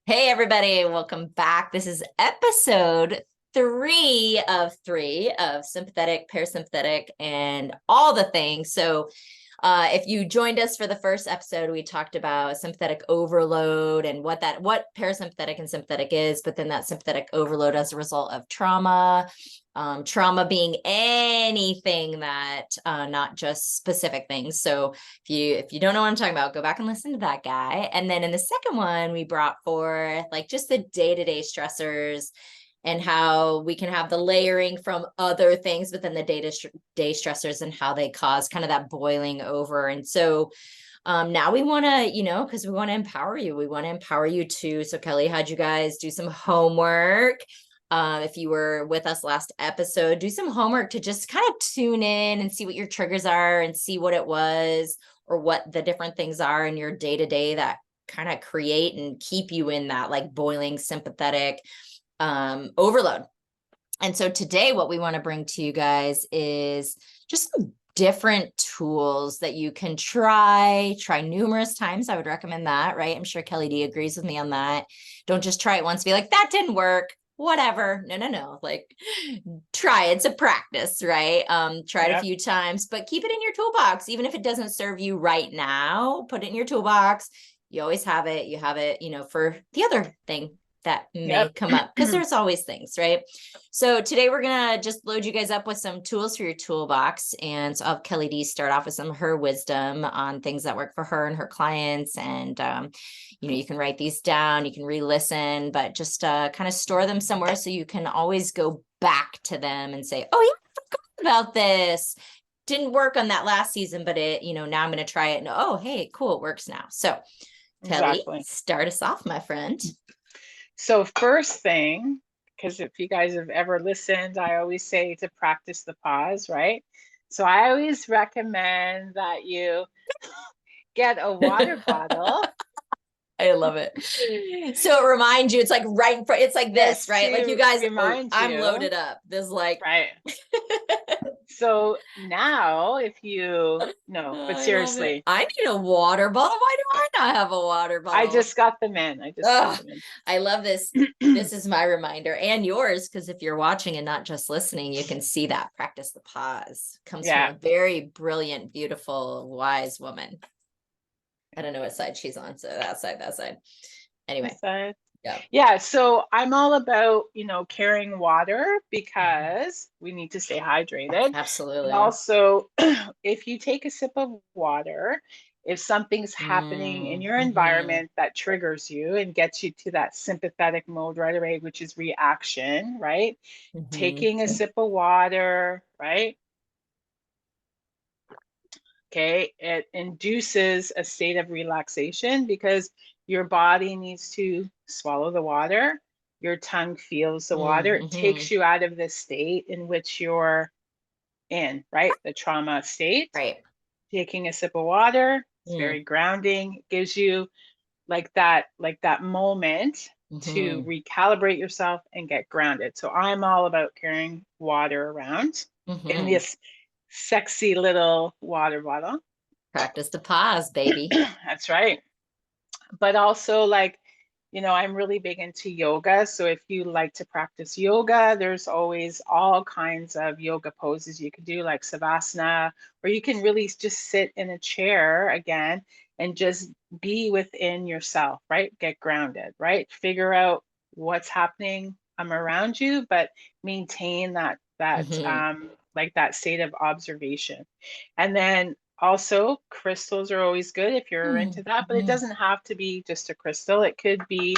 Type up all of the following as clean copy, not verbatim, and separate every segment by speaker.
Speaker 1: Hey, everybody, welcome back. This is episode 3 of sympathetic, parasympathetic, and all the things. So, if you joined us for the first episode, we talked about sympathetic overload and what parasympathetic and sympathetic is, but then that sympathetic overload as a result of trauma. Trauma being anything that, not just specific things. So if you don't know what I'm talking about, go back and listen to that guy. And then in the second one, we brought forth like just the day-to-day stressors and how we can have the layering from other things within the day stressors and how they cause kind of that boiling over. And so now we want to, because we want to empower you. We want to empower you too. So Kelly, how'd you guys do some homework? If you were with us last episode, do some homework to just kind of tune in and see what your triggers are and see what it was or what the different things are in your day-to-day that kind of create and keep you in that like boiling sympathetic overload. And so today what we want to bring to you guys is just some different tools that you can try numerous times. I would recommend that, right? I'm sure Kelly D agrees with me on that. Don't just try it once, be like, that didn't work. Whatever. No. Like try it. It's a practice, right? Try it a few times, but keep it in your toolbox. Even if it doesn't serve you right now, put it in your toolbox. You always have it. You have it, for the other thing that may come up, because there's always things, right? So today we're going to just load you guys up with some tools for your toolbox. And so I'll have Kelly D start off with some of her wisdom on things that work for her and her clients. And, you can write these down, you can re-listen, but just kind of store them somewhere so you can always go back to them and say, oh yeah, I forgot about this. Didn't work on that last season, but it, now I'm going to try it. And oh, hey, cool, it works now. So Kelly, start us off, my friend.
Speaker 2: So first thing, because if you guys have ever listened, I always say to practice the pause, right? So I always recommend that you get a water bottle.
Speaker 1: I love it. So it reminds you, it's like right in front, it's like this, right? Like you guys, I'm loaded up. There's like,
Speaker 2: right. So now if you, no, but seriously.
Speaker 1: I need a water bottle. Why do I not have a water bottle?
Speaker 2: I just got them in.
Speaker 1: I love this. This is my reminder and yours, because if you're watching and not just listening, you can see that practice the pause comes from a very brilliant, beautiful, wise woman. I don't know what side she's on. So that side. Anyway.
Speaker 2: Yeah. So I'm all about, carrying water because we need to stay hydrated.
Speaker 1: Absolutely.
Speaker 2: And also, if you take a sip of water, if something's happening in your environment that triggers you and gets you to that sympathetic mode right away, which is reaction, right? Taking a sip of water, right? Okay, it induces a state of relaxation because your body needs to swallow the water. Your tongue feels the water. It takes you out of the state in which you're in, right? The trauma state.
Speaker 1: Right.
Speaker 2: Taking a sip of water, it's very grounding. It gives you like that moment to recalibrate yourself and get grounded. So I'm all about carrying water around in this sexy little water bottle.
Speaker 1: Practice the pause, baby.
Speaker 2: That's right. But also I'm really big into yoga. So if you like to practice yoga, there's always all kinds of yoga poses you can do, like Savasana, or you can really just sit in a chair again and just be within yourself, right? Get grounded, right? Figure out what's happening around you, but maintain that that state of observation. And then also crystals are always good if you're into that, but it doesn't have to be just a crystal. It could be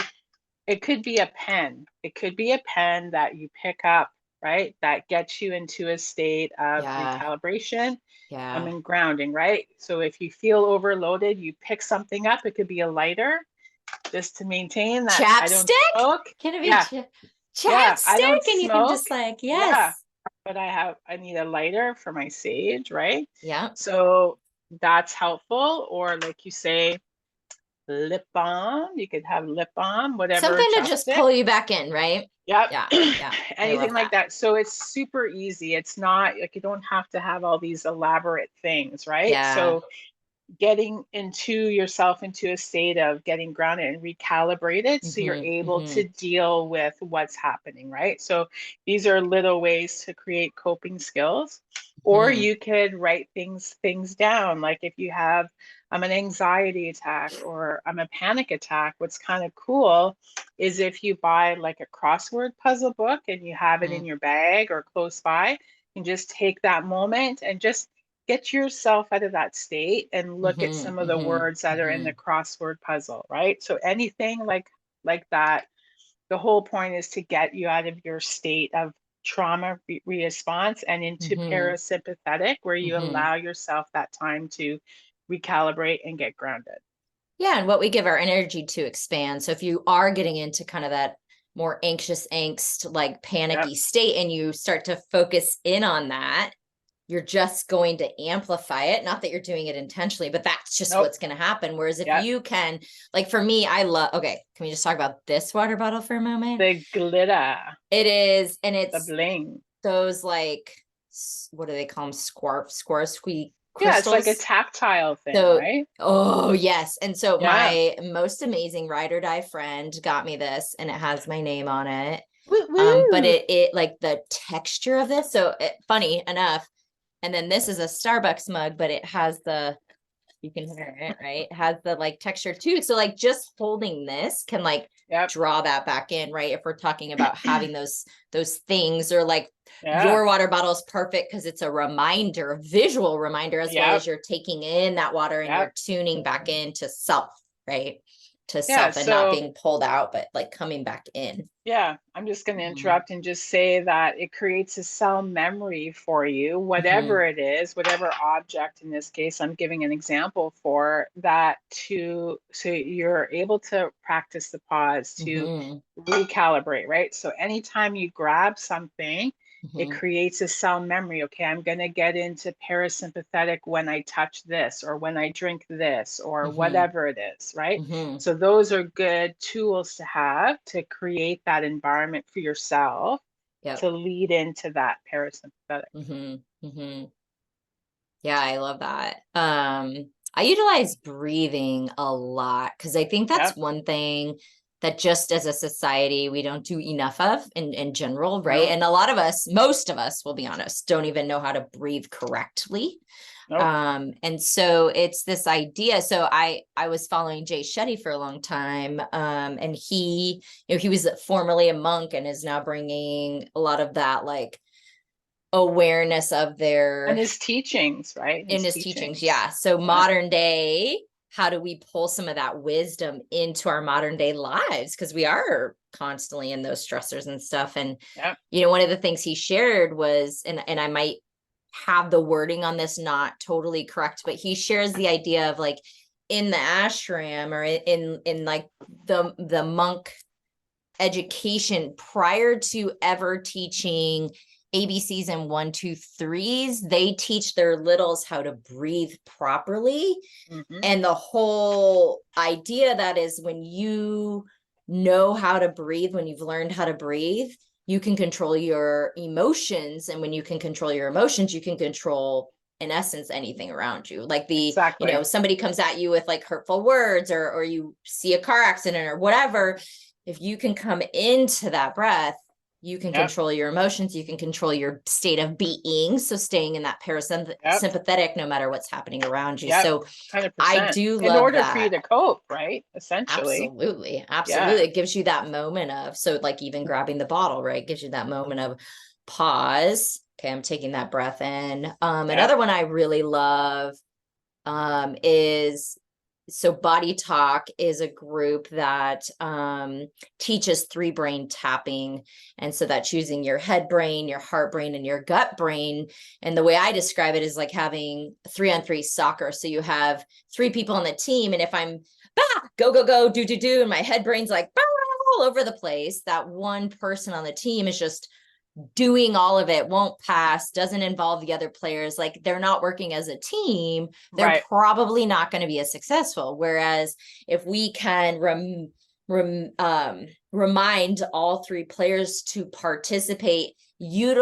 Speaker 2: a pen. It could be a pen that you pick up, right? That gets you into a state of recalibration and grounding, right? So if you feel overloaded, you pick something up. It could be a lighter just to maintain that.
Speaker 1: Chapstick?
Speaker 2: I don't smoke.
Speaker 1: Can it be chapstick?
Speaker 2: I don't
Speaker 1: and
Speaker 2: smoke.
Speaker 1: You can just like, yes. Yeah.
Speaker 2: But I need a lighter for my sage, right?
Speaker 1: Yeah.
Speaker 2: So that's helpful. Or like you say, lip balm. You could have lip balm, whatever.
Speaker 1: Something to just pull you back in, right?
Speaker 2: Yep.
Speaker 1: Yeah.
Speaker 2: Anything like that. So it's super easy. It's not like you don't have to have all these elaborate things, right?
Speaker 1: Yeah.
Speaker 2: So getting into yourself into a state of getting grounded and recalibrated so you're
Speaker 1: Mm-hmm.
Speaker 2: able
Speaker 1: Mm-hmm.
Speaker 2: to deal with what's happening, right? So these are little ways to create coping skills. Or
Speaker 1: Mm-hmm.
Speaker 2: you could write things down. Like if you have an anxiety attack or a panic attack, what's kind of cool is if you buy like a crossword puzzle book and you have it in your bag or close by, and just take that moment and just get yourself out of that state and look at
Speaker 1: Mm-hmm.
Speaker 2: some of the
Speaker 1: Mm-hmm.
Speaker 2: words that are in
Speaker 1: Mm-hmm.
Speaker 2: the crossword puzzle, right? So anything like that, the whole point is to get you out of your state of trauma response and into
Speaker 1: Mm-hmm.
Speaker 2: parasympathetic, where you
Speaker 1: Mm-hmm.
Speaker 2: allow yourself that time to recalibrate and get grounded.
Speaker 1: Yeah, and what we give our energy to expand. So if you are getting into kind of that more anxious angst, like
Speaker 2: Yep.
Speaker 1: panicky state, and you start to focus in on that, you're just going to amplify it. Not that you're doing it intentionally, but that's just
Speaker 2: Nope.
Speaker 1: what's going to happen. Whereas if
Speaker 2: Yep.
Speaker 1: you can, like for me, I love, okay, can we just talk about this water bottle for a moment?
Speaker 2: The glitter,
Speaker 1: It is, and
Speaker 2: the
Speaker 1: it's
Speaker 2: bling.
Speaker 1: those like, what do they call them? Swarovski
Speaker 2: Yeah, it's like a
Speaker 1: crystals.
Speaker 2: tactile thing,
Speaker 1: So,
Speaker 2: right?
Speaker 1: oh yes. And so
Speaker 2: Yeah.
Speaker 1: my most amazing ride or die friend got me this, and it has my name on it.
Speaker 2: Woo
Speaker 1: But
Speaker 2: woo.
Speaker 1: it like the texture of this. So funny enough, and then this is a Starbucks mug, but it has the, you can hear it, right? It has the like texture too. So like just holding this can like
Speaker 2: Yep.
Speaker 1: draw that back in, right? If we're talking about having those things, or like
Speaker 2: Yeah.
Speaker 1: your water bottle is perfect because it's a reminder, a visual reminder, as well
Speaker 2: Yep.
Speaker 1: as you're taking in that water and
Speaker 2: Yep.
Speaker 1: you're tuning back into self, right? To
Speaker 2: Yeah.
Speaker 1: self, and not
Speaker 2: So
Speaker 1: being pulled out, but like coming back in.
Speaker 2: yeah, I'm just going to
Speaker 1: Mm-hmm.
Speaker 2: interrupt and just say that it creates a cell memory for you,
Speaker 1: Mm-hmm.
Speaker 2: whatever it is, whatever object in this case, I'm giving an example for that to, so you're able to practice the pause to
Speaker 1: Mm-hmm.
Speaker 2: recalibrate, right? So anytime you grab something, it
Speaker 1: Mm-hmm.
Speaker 2: creates a cell memory. Okay, I'm going to get into parasympathetic when I touch this, or when I drink this, or
Speaker 1: Mm-hmm.
Speaker 2: whatever it is, right?
Speaker 1: Mm-hmm.
Speaker 2: So those are good tools to have to create that environment for yourself
Speaker 1: Yep.
Speaker 2: to lead into that parasympathetic.
Speaker 1: Mm-hmm. Mm-hmm. Yeah, I love that. I utilize breathing a lot because I think that's
Speaker 2: Yep.
Speaker 1: one thing that just as a society we don't do enough of in general, right?
Speaker 2: No.
Speaker 1: And a lot of us, most of us, will be honest, don't even know how to breathe correctly.
Speaker 2: Nope.
Speaker 1: And so it's this idea. So I was following Jay Shetty for a long time, and he was formerly a monk and is now bringing a lot of that like awareness of
Speaker 2: And
Speaker 1: their
Speaker 2: his teachings, right?
Speaker 1: in
Speaker 2: His
Speaker 1: his teachings.
Speaker 2: teachings.
Speaker 1: Yeah. So
Speaker 2: Yeah.
Speaker 1: modern day, how do we pull some of that wisdom into our modern day lives? Because we are constantly in those stressors and stuff. And,
Speaker 2: Yep.
Speaker 1: one of the things he shared was, and I might have the wording on this not totally correct, but he shares the idea of like in the ashram, or in like the monk education, prior to ever teaching ABCs and 1, 2, 3s, they teach their littles how to breathe properly.
Speaker 2: Mm-hmm.
Speaker 1: And the whole idea that is, when you know how to breathe, when you've learned how to breathe, you can control your emotions. And when you can control your emotions, you can control, in essence, anything around you. Like
Speaker 2: Exactly.
Speaker 1: somebody comes at you with like hurtful words, or you see a car accident or whatever. If you can come into that breath, you can
Speaker 2: Yep.
Speaker 1: control your emotions, you can control your state of being. So staying in that
Speaker 2: Yep.
Speaker 1: parasympathetic, no matter what's happening around you.
Speaker 2: Yep.
Speaker 1: So I
Speaker 2: 100%.
Speaker 1: do
Speaker 2: In
Speaker 1: love
Speaker 2: order for you
Speaker 1: that.
Speaker 2: to cope, right? Essentially.
Speaker 1: Absolutely. Absolutely.
Speaker 2: Yeah.
Speaker 1: It gives you that moment of, so like even grabbing the bottle, right? Gives you that moment of pause. Okay, I'm taking that breath in.
Speaker 2: Yep.
Speaker 1: Another one I really love is, so Body Talk is a group that teaches 3 brain tapping. And so that's using your head brain, your heart brain, and your gut brain. And the way I describe it is like having 3-on-3 soccer. So you have 3 people on the team. And if I'm go, go, go, do, and my head brain's like all over the place, that one person on the team is just doing all of it, won't pass, doesn't involve the other players, like they're not working as a team, they're
Speaker 2: Right.
Speaker 1: probably not going to be as successful. Whereas if we can remind all three players to participate,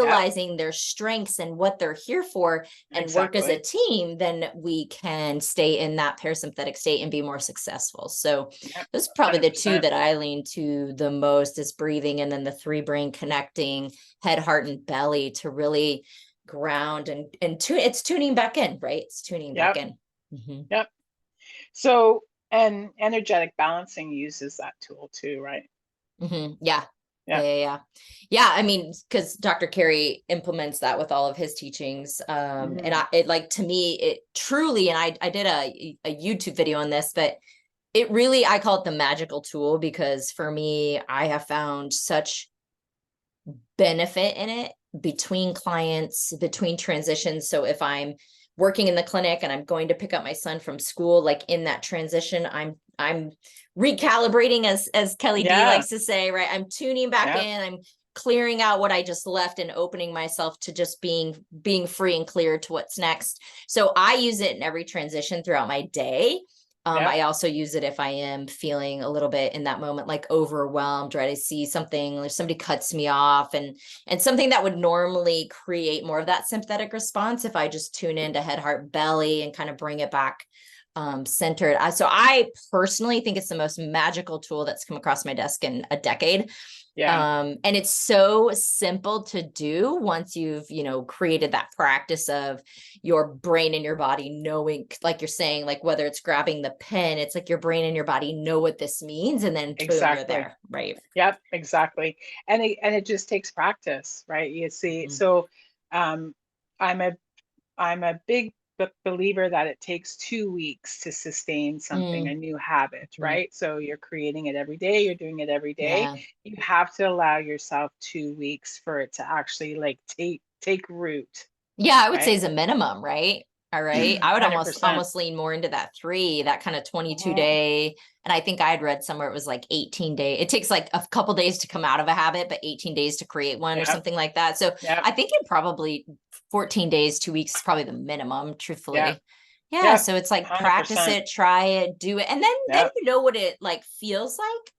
Speaker 2: Yep,
Speaker 1: utilizing their strengths and what they're here for, and work as a
Speaker 2: exactly.
Speaker 1: team, then we can stay in that parasympathetic state and be more successful. So
Speaker 2: Yep,
Speaker 1: those are probably the two
Speaker 2: 100%.
Speaker 1: that I lean to the most, is breathing, and then the three brain connecting head, heart, and belly to really ground and tune. It's tuning back in, right? It's tuning back
Speaker 2: Yep,
Speaker 1: in. Mhm.
Speaker 2: yep. So, and energetic balancing uses that tool too, right?
Speaker 1: Yeah.
Speaker 2: Yeah.
Speaker 1: Yeah. I mean, because Dr. Carey implements that with all of his teachings. And
Speaker 2: Hmm.
Speaker 1: it, like, to me, it truly, and I did a YouTube video on this, but it really, I call it the magical tool, because for me, I have found such benefit in it between clients, between transitions. So if I'm working in the clinic and I'm going to pick up my son from school, like in that transition, I'm recalibrating, as Kelly D
Speaker 2: Yeah,
Speaker 1: likes to say, right? I'm tuning back
Speaker 2: yeah,
Speaker 1: in, I'm clearing out what I just left and opening myself to just being free and clear to what's next. So I use it in every transition throughout my day.
Speaker 2: yeah,
Speaker 1: I also use it if I am feeling a little bit in that moment, like overwhelmed, right? I see something, or somebody cuts me off, and something that would normally create more of that sympathetic response, if I just tune into head, heart, belly and kind of bring it back centered. So I personally think it's the most magical tool that's come across my desk in a decade.
Speaker 2: yeah,
Speaker 1: And it's so simple to do once you've, created that practice of your brain and your body knowing, like you're saying, like whether it's grabbing the pen, it's like your brain and your body know what this means, and then boom, you're
Speaker 2: exactly.
Speaker 1: there, right?
Speaker 2: Yep, exactly. And it just takes practice, right? You see,
Speaker 1: Mhm.
Speaker 2: so um, I'm a I'm a big believer that it takes 2 weeks to sustain something, a
Speaker 1: Mm,
Speaker 2: new habit,
Speaker 1: mhm.
Speaker 2: right? So you're creating it every day, you're doing it every day.
Speaker 1: Yeah.
Speaker 2: You have to allow yourself 2 weeks for it to actually like take root,
Speaker 1: Yeah, I would say
Speaker 2: right?
Speaker 1: is a minimum, right? All right. I would almost
Speaker 2: 100%.
Speaker 1: almost lean more into that three, that kind of 22
Speaker 2: Mhm.
Speaker 1: day. And I think I'd read somewhere it was like 18 day. It takes like a couple days to come out of a habit, but 18 days to create one, or
Speaker 2: Yep,
Speaker 1: something like that. So
Speaker 2: yep,
Speaker 1: I think it probably 14 days, 2 weeks is probably the minimum,
Speaker 2: yep,
Speaker 1: truthfully. Yeah.
Speaker 2: yep,
Speaker 1: So it's like practice
Speaker 2: 100%.
Speaker 1: it, try it, do it. And then
Speaker 2: Yep,
Speaker 1: you know what it like feels like.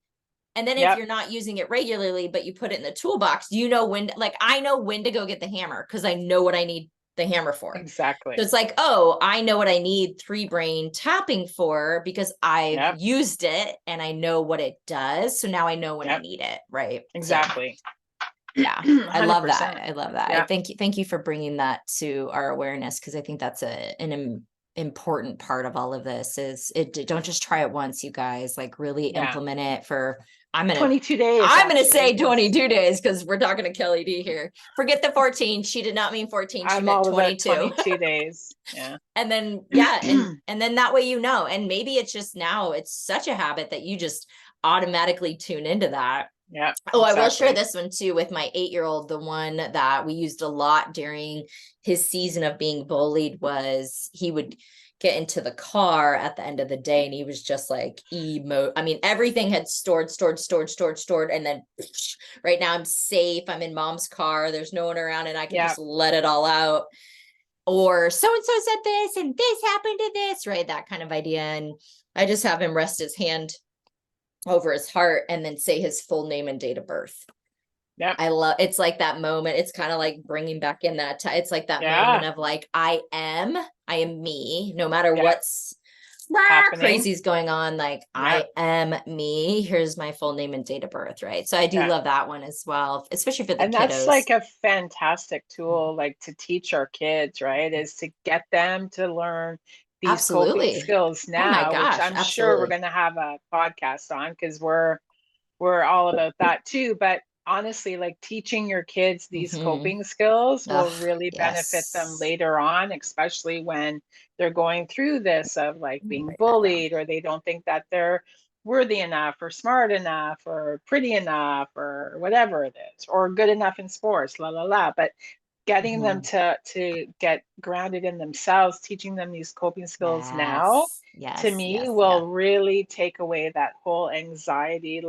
Speaker 1: And then if
Speaker 2: yep,
Speaker 1: you're not using it regularly, but you put it in the toolbox, you know when, like I know when to go get the hammer, because I know what I need the hammer for. So
Speaker 2: exactly.
Speaker 1: it's like, oh, I know what I need three brain tapping for, because I've
Speaker 2: Yep,
Speaker 1: used it and I know what it does. So now I know when I
Speaker 2: yep,
Speaker 1: need it. Right. So
Speaker 2: exactly.
Speaker 1: yeah, I love that.
Speaker 2: 100%.
Speaker 1: I love that. I
Speaker 2: Yep,
Speaker 1: thank you for bringing that to our awareness, because I think that's an important part of all of this. Is it, don't just try it once, you guys, like really
Speaker 2: yeah.
Speaker 1: implement it for, I'm gonna
Speaker 2: 22 days
Speaker 1: I'm gonna
Speaker 2: actually,
Speaker 1: say
Speaker 2: because
Speaker 1: 22 days, because we're talking to Kelly D here. Forget the 14. She did not mean 14. She
Speaker 2: I'm
Speaker 1: meant
Speaker 2: all about
Speaker 1: 22.
Speaker 2: 22 days. Yeah.
Speaker 1: And then yeah, and then that way, and maybe it's just, now it's such a habit that you just automatically tune into that.
Speaker 2: Yeah,
Speaker 1: Oh, I will share
Speaker 2: exactly.
Speaker 1: this one too with my 8-year-old. The one that we used a lot during his season of being bullied was, he would get into the car at the end of the day and he was just like emo. I mean, everything had stored. And then right now I'm safe. I'm in mom's car. There's no one around and I can
Speaker 2: Yeah,
Speaker 1: just let it all out. Or so and so said this and this happened to this, right? That kind of idea. And I just have him rest his hand over his heart and then say his full name and date of birth.
Speaker 2: yeah,
Speaker 1: I love, it's like that moment. It's kind of like bringing back in that it's like that moment
Speaker 2: yeah,
Speaker 1: of like, I am me, no matter
Speaker 2: yeah.
Speaker 1: what's
Speaker 2: Happening.
Speaker 1: crazy's going on. Like,
Speaker 2: Yeah,
Speaker 1: I am me. Here's my full name and date of birth, right? So I do
Speaker 2: yeah.
Speaker 1: love that one as well, especially for the
Speaker 2: And that's
Speaker 1: kiddos.
Speaker 2: like a fantastic tool, like to teach our kids, right? Is to get them to learn these coping
Speaker 1: Absolutely.
Speaker 2: skills
Speaker 1: Oh my
Speaker 2: now, which
Speaker 1: gosh,
Speaker 2: I'm sure we're
Speaker 1: absolutely.
Speaker 2: going to have a podcast on because we're all about that too. But honestly, like teaching your kids these
Speaker 1: Hmm.
Speaker 2: coping skills will
Speaker 1: Oh,
Speaker 2: really benefit them
Speaker 1: yes.
Speaker 2: later on, especially when they're going through this of like being
Speaker 1: Yeah.
Speaker 2: bullied or they don't think that they're worthy enough or smart enough or pretty enough or whatever it is or good enough in sports, la la la. But getting them
Speaker 1: Mhm.
Speaker 2: to get grounded in themselves, teaching them these coping skills now,
Speaker 1: Yes,
Speaker 2: to
Speaker 1: yes,
Speaker 2: me
Speaker 1: yes, yeah.
Speaker 2: will really take away that whole anxiety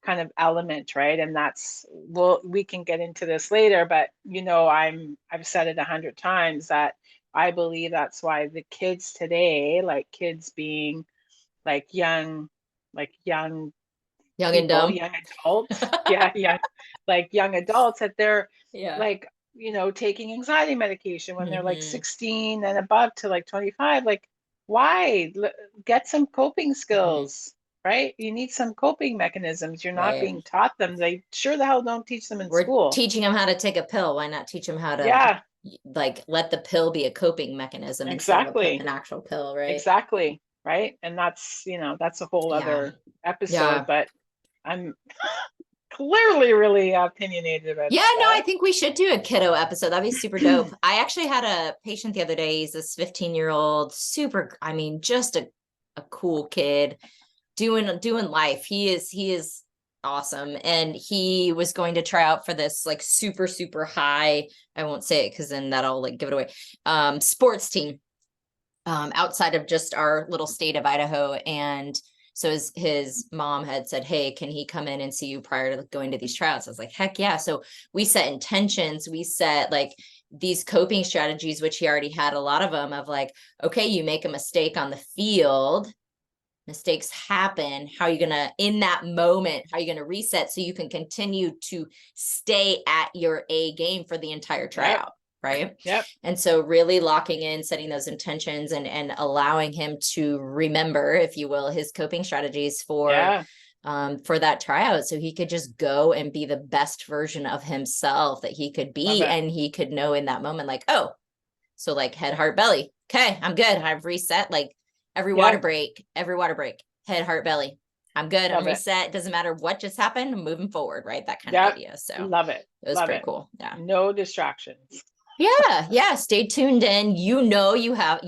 Speaker 2: kind of element, right? And that's, well, we can get into this later, but I've said it 100 times that I believe that's why the kids today, like kids being like young
Speaker 1: Young and
Speaker 2: people,
Speaker 1: dumb.
Speaker 2: young adults, yeah, like young adults that they're
Speaker 1: Yeah.
Speaker 2: like, taking anxiety medication when they're like
Speaker 1: Hmm.
Speaker 2: 16 and above to like 25. Like, why? Get some coping
Speaker 1: Hmm.
Speaker 2: skills, right? You need some coping mechanisms. You're not
Speaker 1: Right.
Speaker 2: being taught them. They sure the hell don't teach them in
Speaker 1: We're
Speaker 2: school.
Speaker 1: teaching them how to take a pill. Why not teach them how to
Speaker 2: Yeah,
Speaker 1: like let the pill be a coping mechanism instead of
Speaker 2: exactly.
Speaker 1: an actual pill, right?
Speaker 2: Exactly. Right. And that's a whole
Speaker 1: Yeah.
Speaker 2: other episode,
Speaker 1: Yeah.
Speaker 2: but I'm clearly really opinionated about
Speaker 1: Yeah, no, I
Speaker 2: that.
Speaker 1: think we should do a kiddo episode. That'd be super dope. I actually had a patient the other day. He's this 15-year-old, super, I mean, just a cool kid doing life. He is awesome. And he was going to try out for this like super, super high, I won't say it because then that'll like give it away. Sports team outside of just our little state of Idaho. And so his mom had said, hey, can he come in and see you prior to going to these tryouts? I was like, heck yeah. So we set intentions. We set like these coping strategies, which he already had a lot of them of like, okay, you make a mistake on the field, mistakes happen. How are you going to, in that moment, how are you going to reset so you can continue to stay at your A game for the entire
Speaker 2: Yep.
Speaker 1: tryout? Right.
Speaker 2: Yep.
Speaker 1: And so really locking in, setting those intentions and allowing him to remember, if you will, his coping strategies
Speaker 2: Yeah.
Speaker 1: for that tryout. So he could just go and be the best version of himself that he could
Speaker 2: Love
Speaker 1: be.
Speaker 2: it.
Speaker 1: And he could know in that moment, like, oh, so like head, heart, belly. Okay, I'm good. I've reset like every water
Speaker 2: Yeah.
Speaker 1: break, head, heart, belly. I'm good. I'm
Speaker 2: Love it.
Speaker 1: reset. Doesn't matter what just happened. I'm moving forward, right? That kind of
Speaker 2: Yep.
Speaker 1: idea. So
Speaker 2: Love it.
Speaker 1: it was
Speaker 2: Love
Speaker 1: pretty
Speaker 2: it.
Speaker 1: cool. Yeah.
Speaker 2: No distractions.
Speaker 1: Yeah. Stay tuned in. You have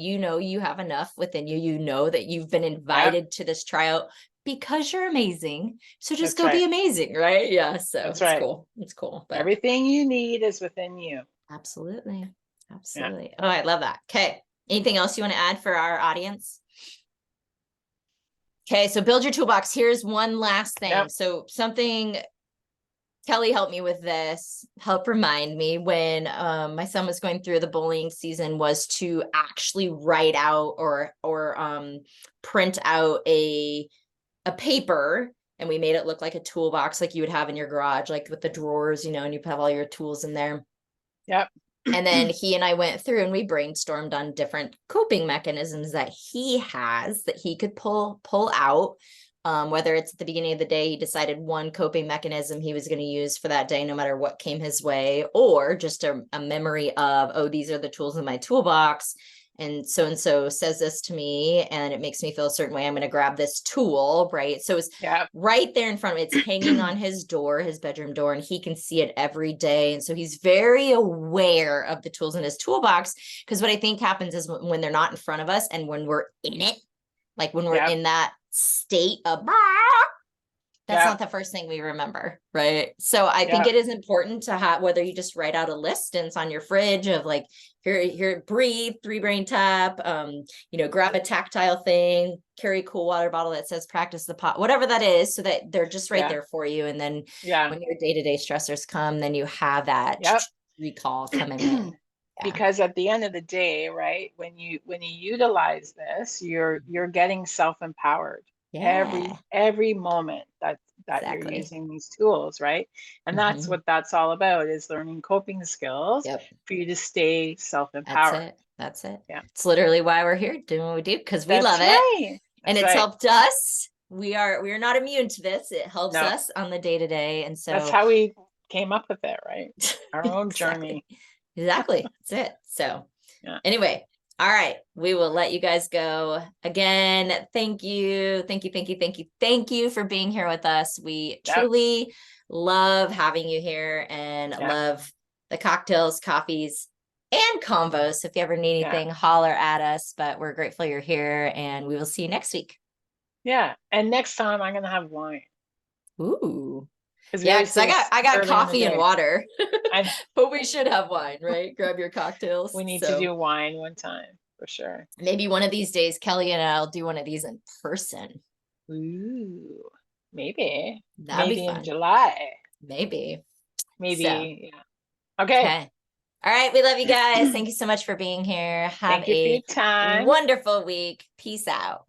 Speaker 1: enough within you. You know that you've been
Speaker 2: Yep.
Speaker 1: invited to this tryout because you're amazing. So just
Speaker 2: That's
Speaker 1: go be
Speaker 2: right.
Speaker 1: amazing, right? Yeah. So
Speaker 2: That's
Speaker 1: it's
Speaker 2: right.
Speaker 1: cool. It's cool. But
Speaker 2: Everything you need is within you.
Speaker 1: absolutely.
Speaker 2: Yeah.
Speaker 1: Absolutely. Oh, I love that. Okay. Anything else you want to add for our audience? Okay, so build your toolbox. Here's one last thing.
Speaker 2: Yep.
Speaker 1: So something Kelly helped me with this, help remind me when my son was going through the bullying season was to actually write out or print out a paper, and we made it look like a toolbox like you would have in your garage, like with the drawers, and you have all your tools in there.
Speaker 2: Yep.
Speaker 1: And then he and I went through and we brainstormed on different coping mechanisms that he has that he could pull out. Whether it's at the beginning of the day, he decided one coping mechanism he was going to use for that day, no matter what came his way, or just a memory of, oh, these are the tools in my toolbox. And so says this to me and it makes me feel a certain way. I'm going to grab this tool, right? So it's
Speaker 2: Yep.
Speaker 1: right there in front of it. It's hanging on his door, his bedroom door, and he can see it every day. And so he's very aware of the tools in his toolbox. Because what I think happens is when they're not in front of us and when we're in it, like when we're
Speaker 2: Yep.
Speaker 1: in that state of that's
Speaker 2: Yep.
Speaker 1: not the first thing we remember, right? So I think
Speaker 2: Yep.
Speaker 1: it is important to have, whether you just write out a list and it's on your fridge of like, here, breathe, 3-brain tap, grab a tactile thing, carry a cool water bottle that says practice the pot, whatever that is, so that they're just right
Speaker 2: Yeah.
Speaker 1: there for you. And then
Speaker 2: Yeah.
Speaker 1: when your day-to-day stressors come, then you have that
Speaker 2: Yep.
Speaker 1: recall coming in. Yeah.
Speaker 2: Because at the end of the day, right, when you utilize this, you're getting self-empowered
Speaker 1: Yeah,
Speaker 2: every moment that you're
Speaker 1: exactly.
Speaker 2: using these tools, right? And that's
Speaker 1: Mhm.
Speaker 2: what that's all about, is learning coping skills
Speaker 1: Yep.
Speaker 2: for you to stay
Speaker 1: That's
Speaker 2: self-empowered.
Speaker 1: it. That's it.
Speaker 2: Yeah.
Speaker 1: It's literally why we're here doing what we do, because we love
Speaker 2: That's
Speaker 1: it.
Speaker 2: right.
Speaker 1: And
Speaker 2: That's
Speaker 1: it's
Speaker 2: right.
Speaker 1: helped us. We are not immune to this. It helps
Speaker 2: No,
Speaker 1: us on the day to day. And
Speaker 2: that's
Speaker 1: so
Speaker 2: how we came up with it, right? Our own
Speaker 1: exactly.
Speaker 2: journey.
Speaker 1: Exactly. That's it. So
Speaker 2: Yeah.
Speaker 1: anyway, all right. We will let you guys go. Again, thank you. Thank you. Thank you. Thank you. Thank you for being here with us. We
Speaker 2: Yep.
Speaker 1: truly love having you here and
Speaker 2: Yeah.
Speaker 1: love the cocktails, coffees, and convos. So if you ever need
Speaker 2: Yeah.
Speaker 1: anything, holler at us. But we're grateful you're here and we will see you next week.
Speaker 2: Yeah. And next time I'm gonna have wine.
Speaker 1: Ooh.
Speaker 2: Because
Speaker 1: Yeah,
Speaker 2: yours
Speaker 1: because I got
Speaker 2: early in the
Speaker 1: coffee and
Speaker 2: day.
Speaker 1: water.
Speaker 2: And
Speaker 1: But we should have wine, right? Grab your cocktails.
Speaker 2: we need to
Speaker 1: So
Speaker 2: do wine one time for sure.
Speaker 1: maybe one of these days, Kelly and I'll do one of these in person.
Speaker 2: Ooh, maybe.
Speaker 1: That'd be
Speaker 2: Maybe in
Speaker 1: fun.
Speaker 2: July.
Speaker 1: Maybe. So,
Speaker 2: Maybe, yeah. Okay.
Speaker 1: okay. All right. We love you guys. Thank you so much for being here. Have
Speaker 2: Thank you for
Speaker 1: a
Speaker 2: your time.
Speaker 1: wonderful week. Peace out.